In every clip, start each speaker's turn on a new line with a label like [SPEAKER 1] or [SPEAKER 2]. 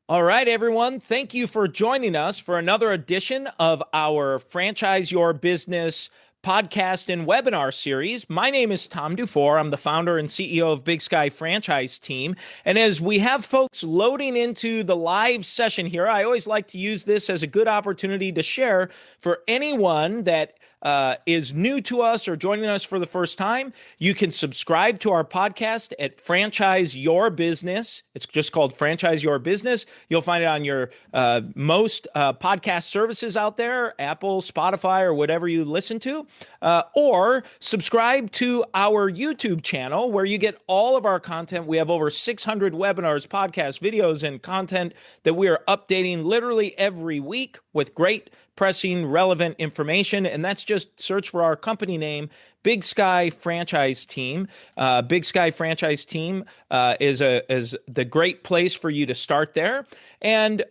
[SPEAKER 1] All right, everyone. Thank you for joining us for another edition of our Franchise Your Business podcast and webinar series. My name is Tom Dufour. I'm the founder and CEO of Big Sky Franchise Team. And as we have folks loading into the live session here, I always like to use this as a good opportunity to share for anyone that is new to us or joining us for the first time. You can subscribe to our podcast at Franchise Your Business. It's just called Franchise Your Business. You'll find it on your most podcast services out there, Apple, Spotify, or whatever you listen to. Or subscribe to our YouTube channel where you get all of our content. We have over 600 webinars, podcasts, videos, and content that we are updating literally every week with great pressing, relevant information. And that's just search for our company name, Big Sky Franchise Team. Big Sky Franchise Team is the great place for you to start there. And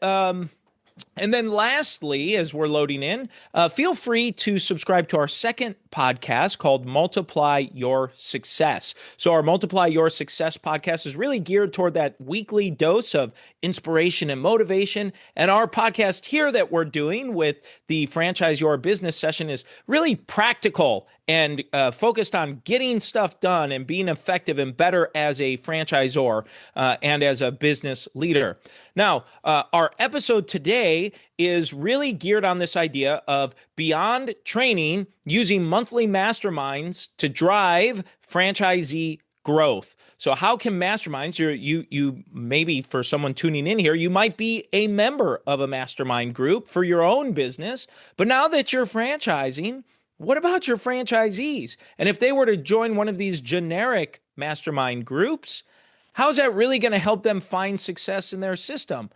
[SPEAKER 1] then lastly, as we're loading in, feel free to subscribe to our second podcast called Multiply Your Success. So our Multiply Your Success podcast is really geared toward that weekly dose of inspiration and motivation. And our podcast here that we're doing with the Franchise Your Business session is really practical and focused on getting stuff done and being effective and better as a franchisor and as a business leader. Now, our episode today is really geared on this idea of beyond training, using monthly masterminds to drive franchisee growth. So how can masterminds, you maybe for someone tuning in here, you might be a member of a mastermind group for your own business, but now that you're franchising, what about your franchisees? And if they were to join one of these generic mastermind groups, how's that really going to help them find success in their system?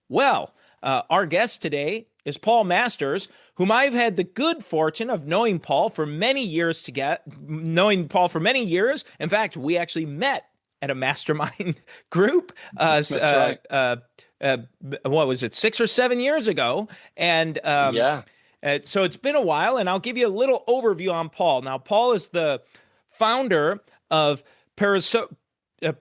[SPEAKER 1] Well, our guest today is Paul Masters, whom I've had the good fortune of knowing Paul for many years. In fact, we actually met at a mastermind group.
[SPEAKER 2] That's right.
[SPEAKER 1] What was it, 6 or 7 years ago? And
[SPEAKER 2] Yeah.
[SPEAKER 1] so it's been a while, and I'll give you a little overview on Paul. Now, Paul is the founder of Perissos.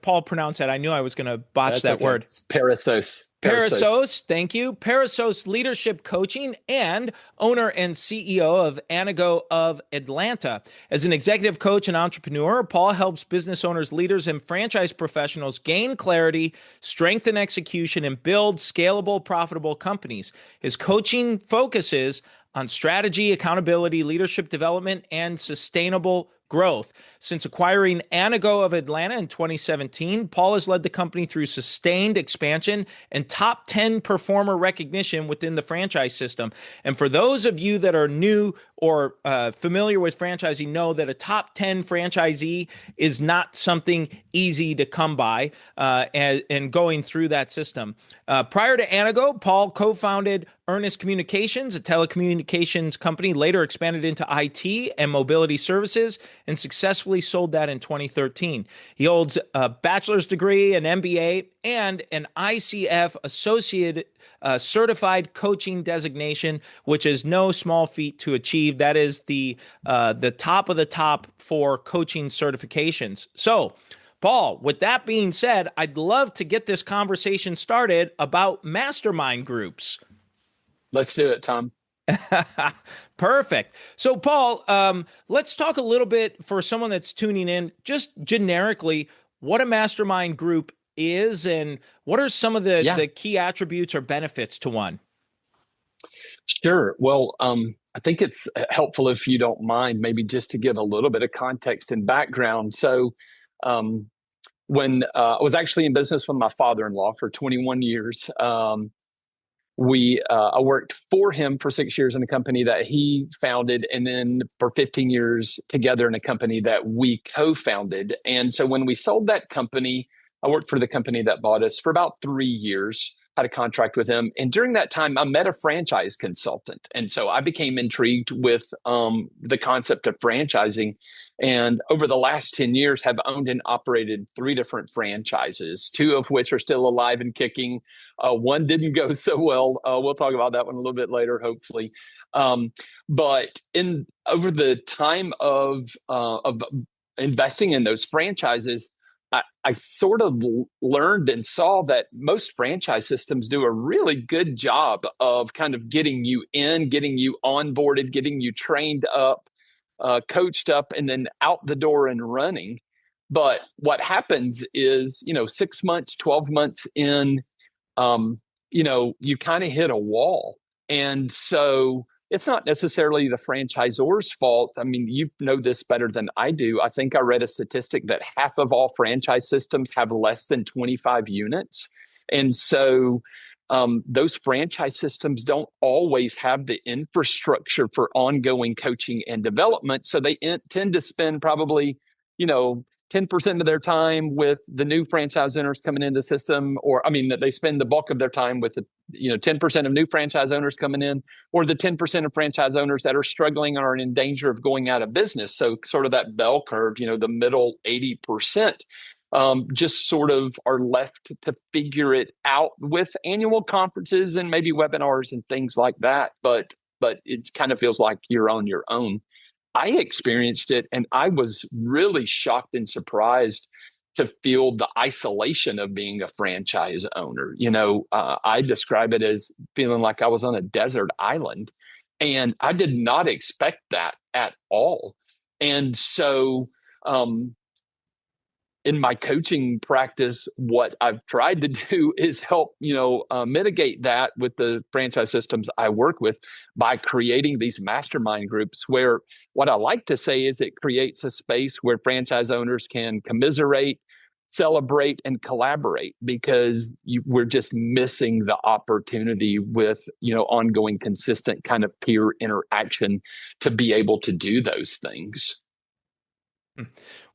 [SPEAKER 1] Paul pronounced that. I knew I was going to botch that word.
[SPEAKER 2] It's Perissos.
[SPEAKER 1] Perissos, thank you. Perissos Leadership Coaching and owner and CEO of Anago of Atlanta. As an executive coach and entrepreneur, Paul helps business owners, leaders, and franchise professionals gain clarity, strengthen execution, and build scalable, profitable companies. His coaching focuses on strategy, accountability, leadership development, and sustainable growth. Since acquiring Anago of Atlanta in 2017, Paul has led the company through sustained expansion and top 10 performer recognition within the franchise system. And for those of you that are new or familiar with franchising, know that a top 10 franchisee is not something easy to come by and going through that system. Prior to Anago, Paul co-founded Earnest Communications, a telecommunications company, later expanded into IT and mobility services, and successfully sold that in 2013. He holds a bachelor's degree, an MBA, and an ICF associate certified coaching designation, which is no small feat to achieve. That is the top of the top for coaching certifications. So, Paul, with that being said, I'd love to get this conversation started about mastermind groups.
[SPEAKER 2] Let's do it, Tom.
[SPEAKER 1] Perfect. So, Paul, let's talk a little bit for someone that's tuning in, just generically, what a mastermind group is and what are some of the key attributes or benefits to one?
[SPEAKER 2] Sure. Well, I think it's helpful if you don't mind, maybe just to give a little bit of context and background. So, when I was actually in business with my father-in-law for 21 years, I worked for him for 6 years in a company that he founded, and then for 15 years together in a company that we co-founded. And so when we sold that company, I worked for the company that bought us for about 3 years, had a contract with him. And during that time, I met a franchise consultant. And so I became intrigued with the concept of franchising. And over the last 10 years, have owned and operated 3 different franchises, 2 of which are still alive and kicking. One didn't go so well. We'll talk about that one a little bit later, hopefully. But over the time of investing in those franchises, I sort of learned and saw that most franchise systems do a really good job of kind of getting you in, getting you onboarded, getting you trained up, coached up, and then out the door and running. But what happens is, 6 months, 12 months in, you kind of hit a wall. And so it's not necessarily the franchisor's fault. I mean, you know this better than I do. I think I read a statistic that half of all franchise systems have less than 25 units. And so those franchise systems don't always have the infrastructure for ongoing coaching and development. So they tend to spend probably, you know, 10% of their time with the new franchise owners coming into the system, or I mean, they spend the bulk of their time with the 10% of new franchise owners coming in, or the 10% of franchise owners that are struggling or are in danger of going out of business. So sort of that bell curve, the middle 80%, just sort of are left to figure it out with annual conferences and maybe webinars and things like that. But it kind of feels like you're on your own. I experienced it, and I was really shocked and surprised to feel the isolation of being a franchise owner. I describe it as feeling like I was on a desert island, and I did not expect that at all. And so, in my coaching practice, what I've tried to do is help, mitigate that with the franchise systems I work with by creating these mastermind groups where what I like to say is it creates a space where franchise owners can commiserate, celebrate, and collaborate, because we're just missing the opportunity with, ongoing, consistent kind of peer interaction to be able to do those things.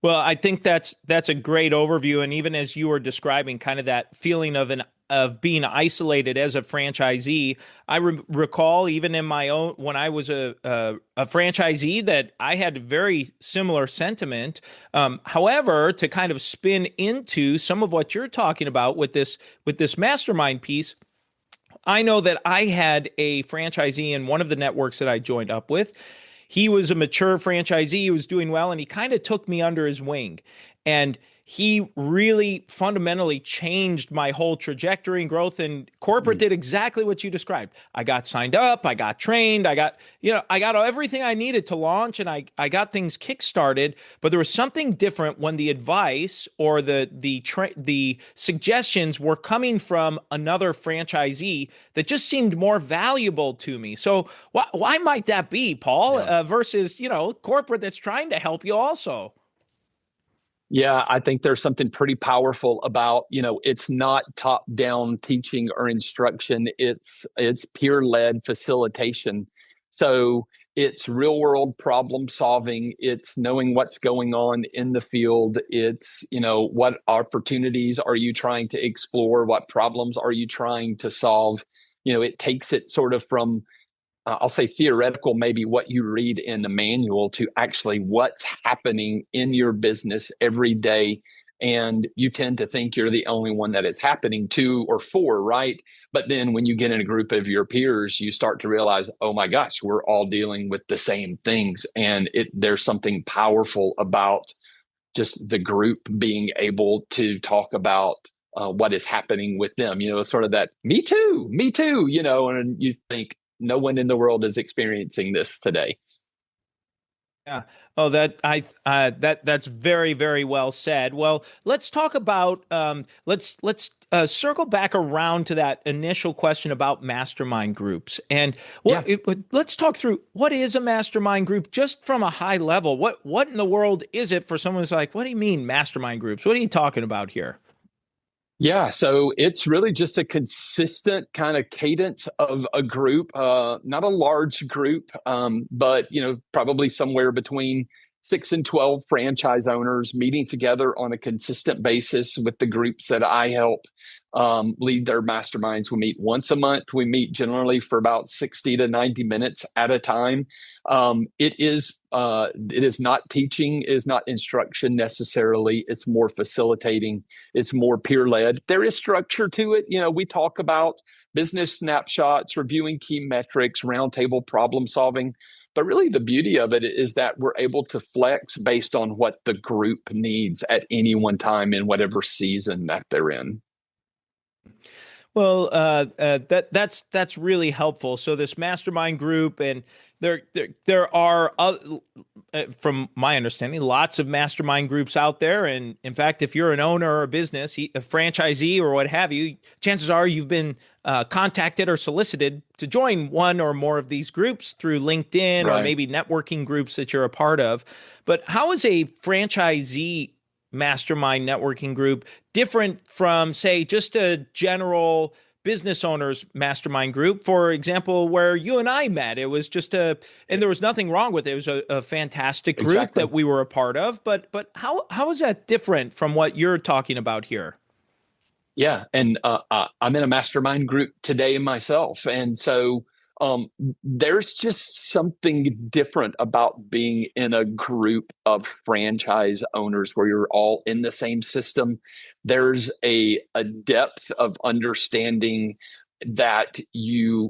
[SPEAKER 1] Well, I think that's a great overview, and even as you were describing kind of that feeling of being isolated as a franchisee, I recall even in my own when I was a franchisee that I had very similar sentiment. However, to kind of spin into some of what you're talking about with this mastermind piece, I know that I had a franchisee in one of the networks that I joined up with. He was a mature franchisee. He was doing well, and he kind of took me under his wing. And he really fundamentally changed my whole trajectory and growth. And corporate did exactly what you described. I got signed up, I got trained, I got everything I needed to launch, and I got things kickstarted. But there was something different when the advice or the suggestions were coming from another franchisee that just seemed more valuable to me. So why might that be, Paul, versus corporate that's trying to help you also?
[SPEAKER 2] Yeah, I think there's something pretty powerful about, it's not top-down teaching or instruction. It's peer-led facilitation. So it's real-world problem solving. It's knowing what's going on in the field. It's, what opportunities are you trying to explore? What problems are you trying to solve? It takes it sort of from I'll say theoretical, maybe what you read in the manual, to actually what's happening in your business every day. And you tend to think you're the only one that it's happening to or for, right? But then when you get in a group of your peers, you start to realize, oh my gosh, we're all dealing with the same things. And there's something powerful about just the group being able to talk about what is happening with them. Sort of that me too, and you think, no one in the world is experiencing this today.
[SPEAKER 1] Yeah. Oh, that's very, very well said. Well, let's talk about let's circle back around to that initial question about mastermind groups, and let's talk through what is a mastermind group, just from a high level. What in the world is it for someone who's like, what do you mean mastermind groups? What are you talking about here?
[SPEAKER 2] Yeah, so it's really just a consistent kind of cadence of a group, not a large group, but probably somewhere between 6 and 12 franchise owners meeting together on a consistent basis with the groups that I help lead their masterminds. We meet once a month. We meet generally for about 60 to 90 minutes at a time. It is not teaching, is not instruction necessarily. It's more facilitating. It's more peer led. There is structure to it. We talk about business snapshots, reviewing key metrics, roundtable problem solving. But really, the beauty of it is that we're able to flex based on what the group needs at any one time in whatever season that they're in.
[SPEAKER 1] Well, that's really helpful. So this mastermind group, and there are, from my understanding, lots of mastermind groups out there. And in fact, if you're an owner or a business, a franchisee or what have you, chances are you've been contacted or solicited to join one or more of these groups through LinkedIn or
[SPEAKER 2] Right.
[SPEAKER 1] maybe networking groups that you're a part of. But how is a franchisee mastermind networking group different from, say, just a general business owners mastermind group? For example, where you and I met, it was just and there was nothing wrong with it. It was a fantastic group
[SPEAKER 2] Exactly.
[SPEAKER 1] that we were a part of. But how is that different from what you're talking about here?
[SPEAKER 2] Yeah, and I'm in a mastermind group today myself, and so um, there's just something different about being in a group of franchise owners where you're all in the same system. There's a depth of understanding that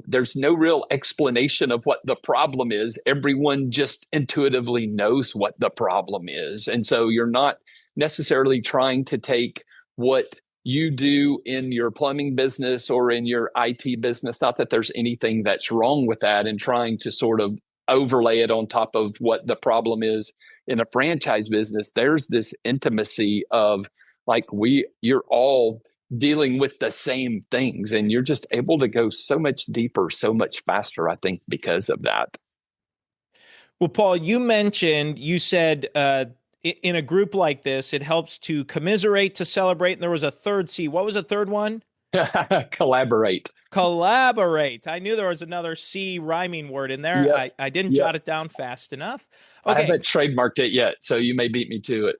[SPEAKER 2] there's no real explanation of what the problem is. Everyone just intuitively knows what the problem is, and so you're not necessarily trying to take what you do in your plumbing business or in your IT business. Not that there's anything that's wrong with that, and trying to sort of overlay it on top of what the problem is in a franchise business. There's this intimacy of like you're all dealing with the same things, and you're just able to go so much deeper, so much faster, I think, because of that.
[SPEAKER 1] Well, Paul, you said in a group like this, it helps to commiserate, to celebrate, and there was a third C. What was a third one?
[SPEAKER 2] Collaborate.
[SPEAKER 1] Collaborate. I knew there was another C rhyming word in there.
[SPEAKER 2] Yep.
[SPEAKER 1] I didn't
[SPEAKER 2] Yep.
[SPEAKER 1] jot it down fast enough.
[SPEAKER 2] I
[SPEAKER 1] Okay.
[SPEAKER 2] haven't trademarked it yet, so you may beat me to it.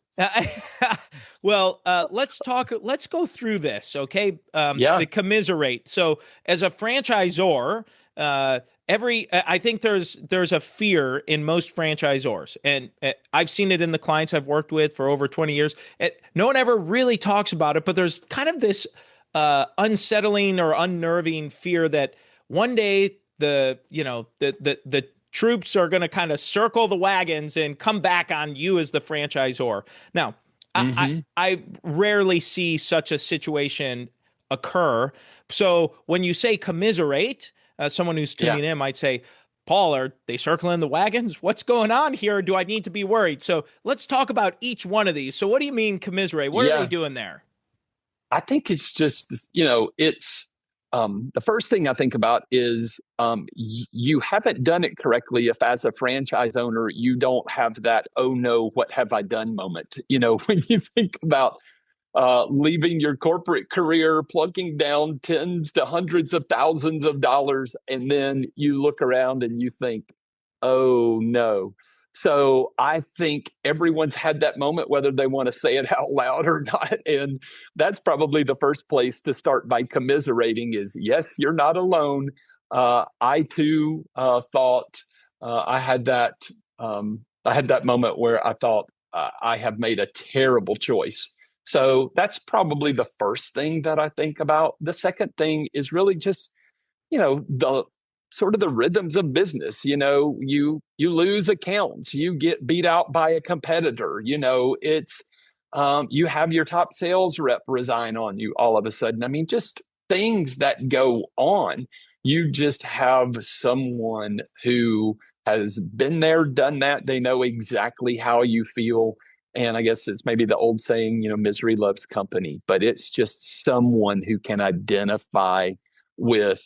[SPEAKER 1] Well, let's talk. Let's go through this, okay? The
[SPEAKER 2] Yeah.
[SPEAKER 1] commiserate. So, as a franchisor, I think there's a fear in most franchisors, and I've seen it in the clients I've worked with for over 20 years. No one ever really talks about it, but there's kind of this unsettling or unnerving fear that one day the troops are going to kind of circle the wagons and come back on you as the franchisor. Now,
[SPEAKER 2] Hmm.
[SPEAKER 1] I rarely see such a situation occur. So when you say commiserate, someone who's
[SPEAKER 2] Yeah.
[SPEAKER 1] tuning in might say, Paul, are they circling the wagons? What's going on here? Do I need to be worried? So let's talk about each one of these. So what do you mean commiserate? What are they
[SPEAKER 2] Yeah.
[SPEAKER 1] doing there?
[SPEAKER 2] I think it's just, it's the first thing I think about is you haven't done it correctly if, as a franchise owner, you don't have that, oh no, what have I done moment. When you think about leaving your corporate career, plugging down tens to hundreds of thousands of dollars, and then you look around and you think, oh no. So I think everyone's had that moment, whether they want to say it out loud or not. And that's probably the first place to start by commiserating is, yes, you're not alone. I too thought I had that moment where I thought I have made a terrible choice. So that's probably the first thing that I think about. The second thing is really just, the sort of the rhythms of business. You lose accounts, you get beat out by a competitor. It's you have your top sales rep resign on you all of a sudden. I mean, just things that go on. You just have someone who has been there, done that. They know exactly how you feel. And I guess it's maybe the old saying, misery loves company, but it's just someone who can identify with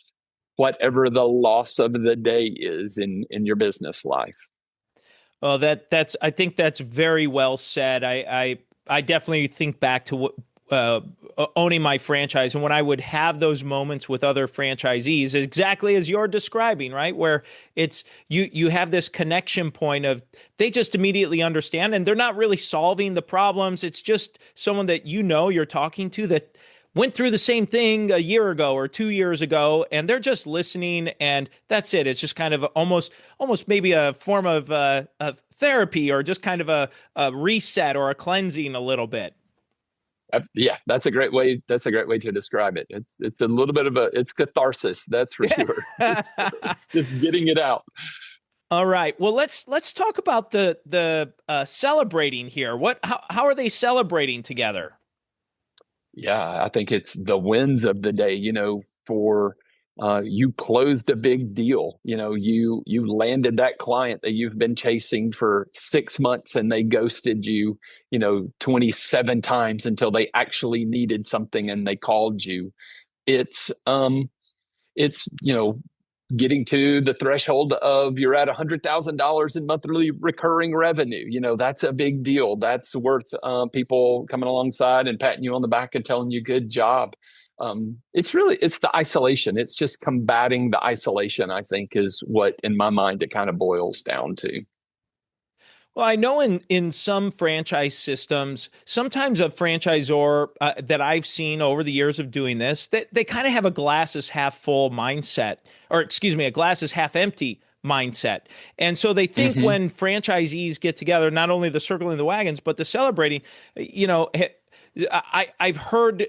[SPEAKER 2] whatever the loss of the day is in your business life.
[SPEAKER 1] Oh, that's I think that's very well said. I definitely think back to what owning my franchise, and when I would have those moments with other franchisees, exactly as you're describing, right? Where it's you have this connection point of they just immediately understand, and they're not really solving the problems. It's just someone that you're talking to that went through the same thing a year ago or 2 years ago, and they're just listening, and that's it. It's just kind of almost maybe a form of therapy, or just kind of a reset or a cleansing a little bit.
[SPEAKER 2] Yeah, that's a great way. That's a great way to describe it. It's a little bit of it's catharsis, that's for sure. Just getting it out.
[SPEAKER 1] All right. Well, let's talk about the celebrating here. How are they celebrating together?
[SPEAKER 2] Yeah, I think it's the wins of the day, for you closed a big deal. You landed that client that you've been chasing for 6 months and they ghosted you, 27 times until they actually needed something and they called you. It's it's getting to the threshold of you're at $100,000 in monthly recurring revenue. That's a big deal. That's worth people coming alongside and patting you on the back and telling you good job. It's the isolation. It's just combating the isolation, I think, is what in my mind it kind of boils down to.
[SPEAKER 1] Well, I know in some franchise systems, sometimes a franchisor that I've seen over the years of doing this, that they kind of have a glass is half full mindset, or excuse me, a glass is half empty mindset. And so they think
[SPEAKER 2] Hmm.
[SPEAKER 1] when franchisees get together, not only the circling the wagons, but the celebrating, I've heard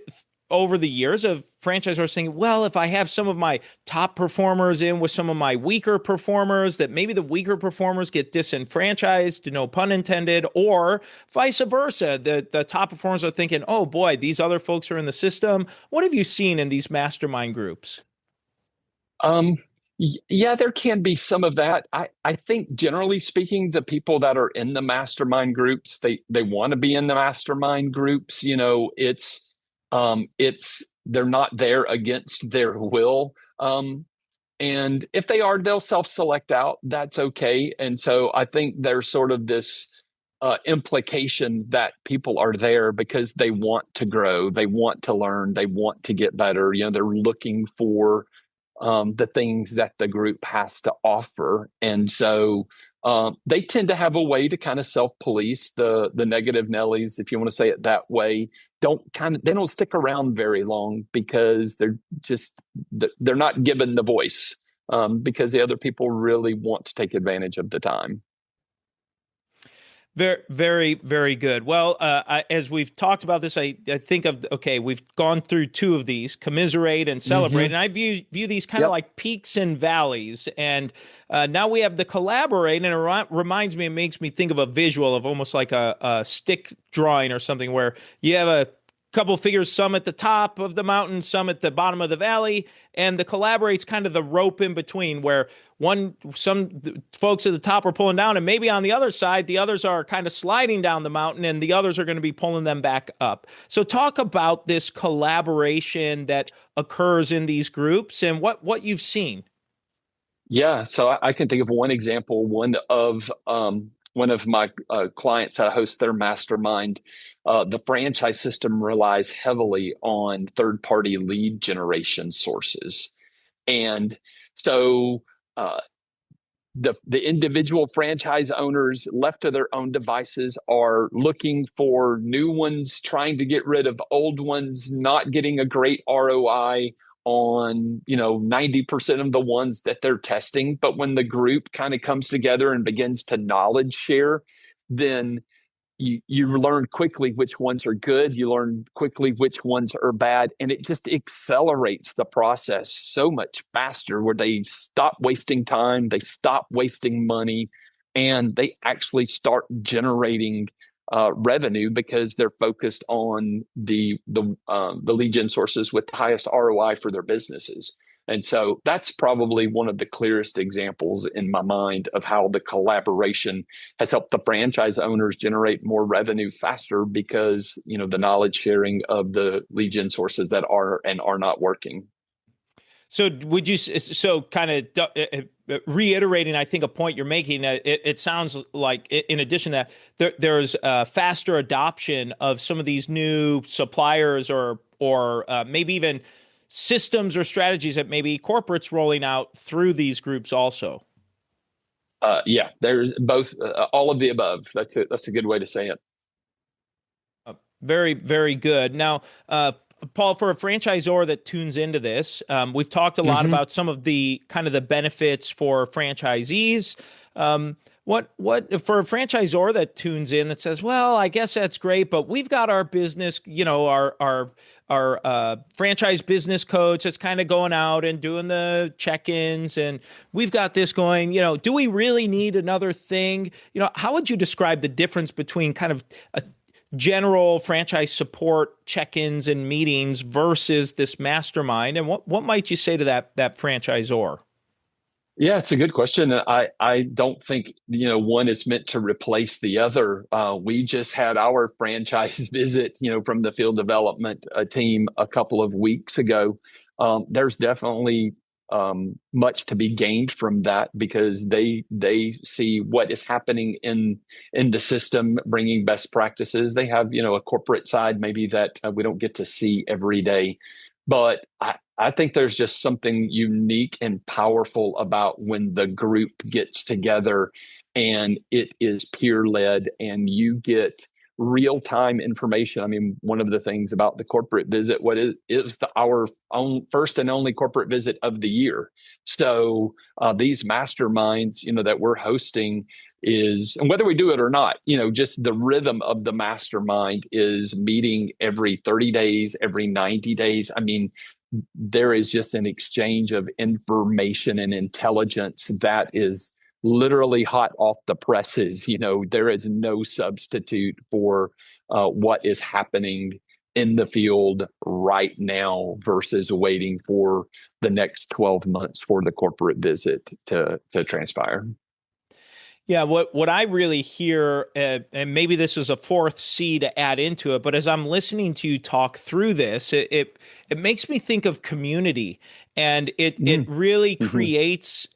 [SPEAKER 1] over the years of franchisors saying, well, if I have some of my top performers in with some of my weaker performers, that maybe the weaker performers get disenfranchised, no pun intended, or vice versa. The top performers are thinking, oh boy, these other folks are in the system. What have you seen in these mastermind groups?
[SPEAKER 2] Um, yeah, there can be some of that. I think generally speaking, the people that are in the mastermind groups, they want to be in the mastermind groups. It's they're not there against their will. And if they are, they'll self-select out. That's okay. And so I think there's sort of this implication that people are there because they want to grow, they want to learn, they want to get better. They're looking for the things that the group has to offer. And so they tend to have a way to kind of self-police the negative Nellies, if you want to say it that way. They don't stick around very long because just they're not given the voice because the other people really want to take advantage of the time.
[SPEAKER 1] Very, very, very good. Well, as we've talked about this, I think of, okay, we've gone through two of these, commiserate and celebrate,
[SPEAKER 2] Hmm.
[SPEAKER 1] and I view these kind of
[SPEAKER 2] Yep.
[SPEAKER 1] like peaks and valleys. And now we have the collaborate, and reminds me, it makes me think of a visual of almost like a stick drawing or something, where you have a couple figures, some at the top of the mountain, some at the bottom of the valley, and the collaborate's kind of the rope in between, where some folks at the top are pulling down, and maybe on the other side the others are kind of sliding down the mountain and the others are going to be pulling them back up. So talk about this collaboration that occurs in these groups and what you've seen.
[SPEAKER 2] Yeah, so I can think of one example. One of my clients that hosts their mastermind. The franchise system relies heavily on third-party lead generation sources, and so uh, the individual franchise owners left to their own devices are looking for new ones, trying to get rid of old ones, not getting a great ROI on 90% of the ones that they're testing. But when the group kind of comes together and begins to knowledge share, then you learn quickly which ones are good, you learn quickly which ones are bad, and it just accelerates the process so much faster, where they stop wasting time, they stop wasting money, and they actually start generating revenue because they're focused on the lead gen sources with the highest ROI for their businesses. And so that's probably one of the clearest examples in my mind of how the collaboration has helped the franchise owners generate more revenue faster because, the knowledge sharing of the lead gen sources that are and are not working.
[SPEAKER 1] So would you so kind of reiterating, I think, a point you're making, it sounds like in addition to that there's faster adoption of some of these new suppliers or maybe even systems or strategies that maybe corporates rolling out through these groups also.
[SPEAKER 2] Yeah, there's both, all of the above. That's a good way to say it.
[SPEAKER 1] Very, very good. Now, Paul, for a franchisor that tunes into this, we've talked a lot
[SPEAKER 2] Hmm.
[SPEAKER 1] about some of the kind of the benefits for franchisees. Um, What for a franchisor that tunes in that says, well, I guess that's great, but we've got our business, our franchise business coach that's kind of going out and doing the check-ins, and we've got this going. Do we really need another thing? How would you describe the difference between kind of a general franchise support check-ins and meetings versus this mastermind, and what might you say to that franchisor?
[SPEAKER 2] Yeah, it's a good question. I don't think, one is meant to replace the other. We just had our franchise visit, from the field development team a couple of weeks ago. There's definitely much to be gained from that because they see what is happening in the system, bringing best practices. They have, a corporate side maybe that we don't get to see every day. But I think there's just something unique and powerful about when the group gets together and it is peer led and you get real time information. I mean, one of the things about the corporate visit, our own first and only corporate visit of the year. So these masterminds, that we're hosting and whether we do it or not, just the rhythm of the mastermind is meeting every 30 days, every 90 days. I mean, there is just an exchange of information and intelligence that is literally hot off the presses. There is no substitute for what is happening in the field right now versus waiting for the next 12 months for the corporate visit to transpire.
[SPEAKER 1] Yeah, what I really hear, and maybe this is a fourth C to add into it, but as I'm listening to you talk through this, it makes me think of community, and it really
[SPEAKER 2] Mm-hmm.
[SPEAKER 1] creates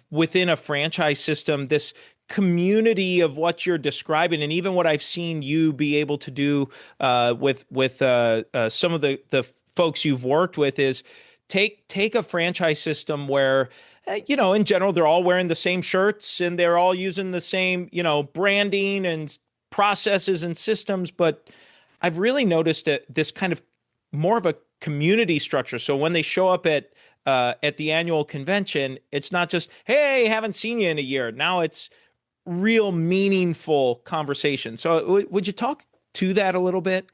[SPEAKER 1] within a franchise system this community of what you're describing, and even what I've seen you be able to do with some of the folks you've worked with is take a franchise system where in general, they're all wearing the same shirts and they're all using the same, branding and processes and systems. But I've really noticed that this kind of more of a community structure. So when they show up at the annual convention, it's not just, hey, haven't seen you in a year. Now it's real meaningful conversation. So would you talk to that a little bit?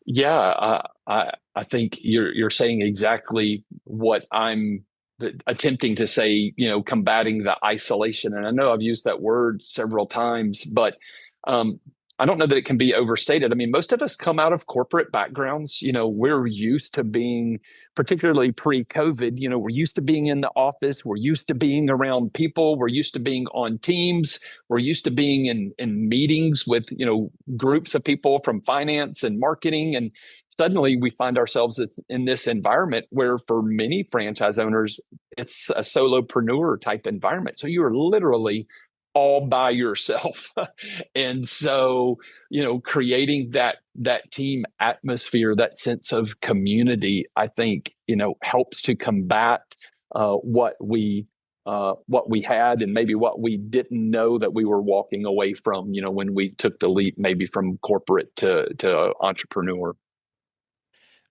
[SPEAKER 2] Yeah, I think you're saying exactly what I'm attempting to say, combating the isolation. And I know I've used that word several times, but um, I don't know that it can be overstated. I mean, most of us come out of corporate backgrounds. We're used to being, particularly pre-COVID, we're used to being in the office. We're used to being around people. We're used to being on teams. We're used to being in meetings with, groups of people from finance and marketing. And suddenly we find ourselves in this environment where for many franchise owners, it's a solopreneur type environment. So you are literally all by yourself. And so, creating that team atmosphere, that sense of community, I think, helps to combat what we had and maybe what we didn't know that we were walking away from, when we took the leap maybe from corporate to entrepreneur.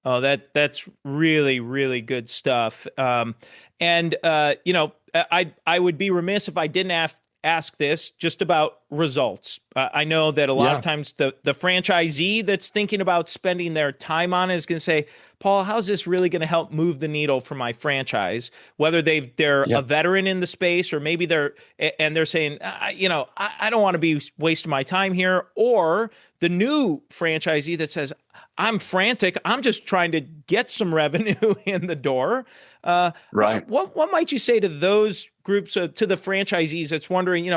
[SPEAKER 1] Oh, that's really, really good stuff. And I would be remiss if I didn't ask this just about results. I know that a lot of
[SPEAKER 2] Yeah.
[SPEAKER 1] times the franchisee that's thinking about spending their time on it is going to say, Paul, how's this really going to help move the needle for my franchise? Whether they're
[SPEAKER 2] Yeah.
[SPEAKER 1] a veteran in the space, or maybe they're saying, I don't want to be wasting my time here, or the new franchisee that says, I'm frantic. I'm just trying to get some revenue in the door.
[SPEAKER 2] Right.
[SPEAKER 1] What might you say to those groups, to the franchisees that's wondering,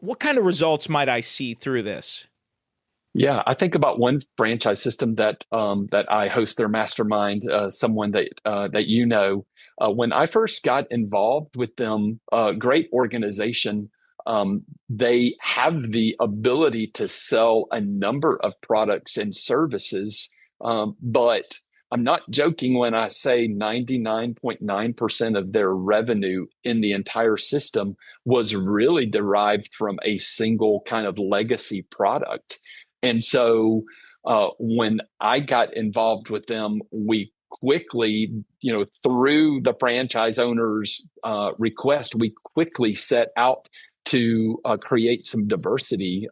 [SPEAKER 1] what kind of results might I see through this?
[SPEAKER 2] Yeah, I think about one franchise system that I host their mastermind. Someone that when I first got involved with them, great organization. They have the ability to sell a number of products and services, but I'm not joking when I say 99.9% of their revenue in the entire system was really derived from a single kind of legacy product. And so when I got involved with them, we quickly, through the franchise owner's request, we quickly set out to create some diversity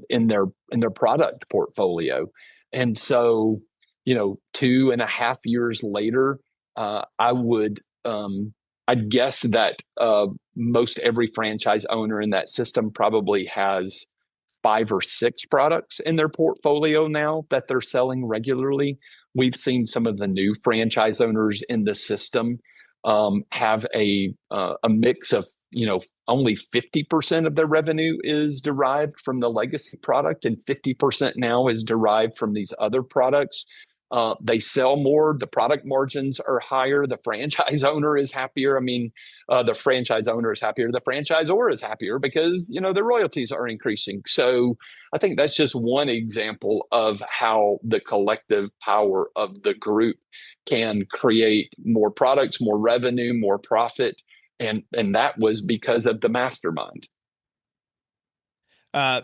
[SPEAKER 2] in their product portfolio. And so, 2.5 years later, I would I'd guess that most every franchise owner in that system probably has 5 or 6 products in their portfolio now that they're selling regularly. We've seen some of the new franchise owners in the system have a mix of, only 50% of their revenue is derived from the legacy product, and 50% now is derived from these other products. They sell more. The product margins are higher. The franchise owner is happier. I mean, the franchise owner is happier. The franchisor is happier because, their royalties are increasing. So I think that's just one example of how the collective power of the group can create more products, more revenue, more profit. And that was because of the mastermind.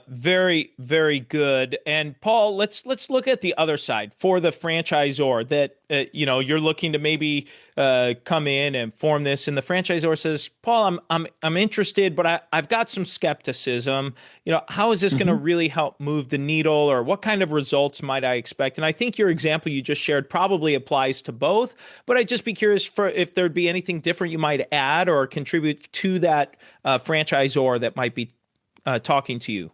[SPEAKER 1] Very, very good. And Paul, let's look at the other side for the franchisor that you're looking to maybe come in and form this, and the franchisor says, "Paul, I'm interested, but I've got some skepticism. How is this going to really help move the needle, or what kind of results might I expect?" And I think your example you just shared probably applies to both, but I'd just be curious for if there'd be anything different you might add or contribute to that franchisor that might be talking to you.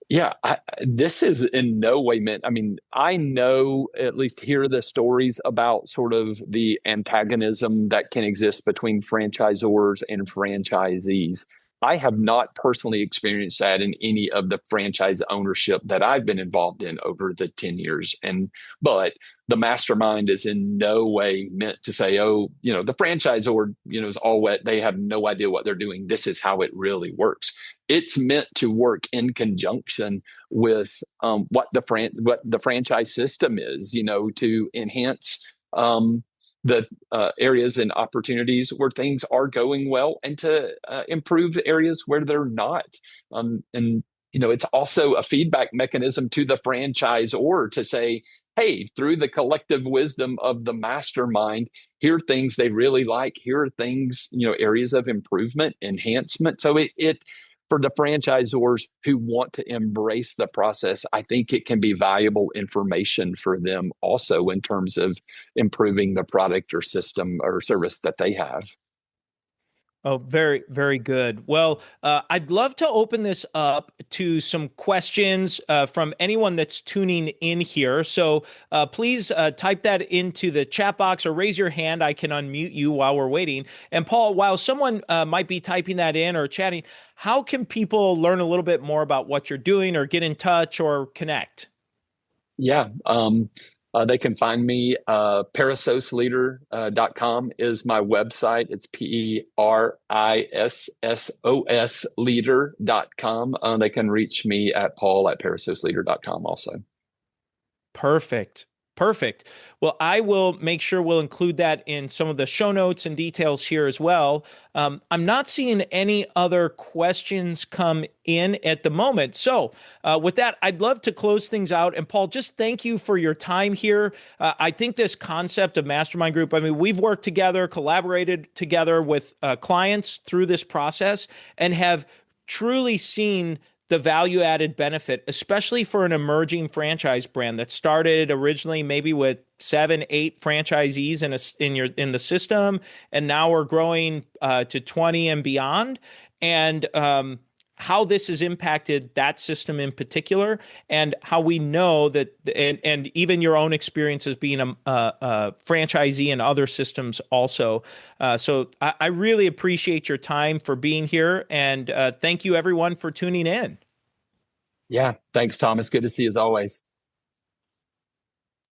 [SPEAKER 2] Yeah, this is in no way meant. I mean, I know, at least hear the stories about sort of the antagonism that can exist between franchisors and franchisees. I have not personally experienced that in any of the franchise ownership that I've been involved in over the 10 years. But the mastermind is in no way meant to say, oh, the franchisor, is all wet. They have no idea what they're doing. This is how it really works. It's meant to work in conjunction with what the franchise system is, to enhance the areas and opportunities where things are going well, and to improve the areas where they're not. And it's also a feedback mechanism to the franchisor to say, hey, through the collective wisdom of the mastermind, here are things they really like. Here are things, areas of improvement, enhancement. So it for the franchisors who want to embrace the process, I think it can be valuable information for them also in terms of improving the product or system or service that they have.
[SPEAKER 1] Oh, very, very good. Well, I'd love to open this up to some questions from anyone that's tuning in here. So please type that into the chat box or raise your hand. I can unmute you while we're waiting. And Paul, while someone might be typing that in or chatting, how can people learn a little bit more about what you're doing or get in touch or connect?
[SPEAKER 2] Yeah. They can find me. Perisosleader.com is my website. It's Perissos leader.com. They can reach me at paul@perisosleader.com also.
[SPEAKER 1] Perfect. Perfect. Well, I will make sure we'll include that in some of the show notes and details here as well. I'm not seeing any other questions come in at the moment. So with that, I'd love to close things out. And Paul, just thank you for your time here. I think this concept of mastermind group, I mean, we've worked together, collaborated together with clients through this process, and have truly seen the value added benefit, especially for an emerging franchise brand that started originally maybe with 7, 8 franchisees in the system, and now we're growing to 20 and beyond. And how this has impacted that system in particular, and how we know that, and even your own experience as being a franchisee in other systems also. So I really appreciate your time for being here, and thank you everyone for tuning in.
[SPEAKER 2] Yeah. Thanks, Thomas. Good to see you as always.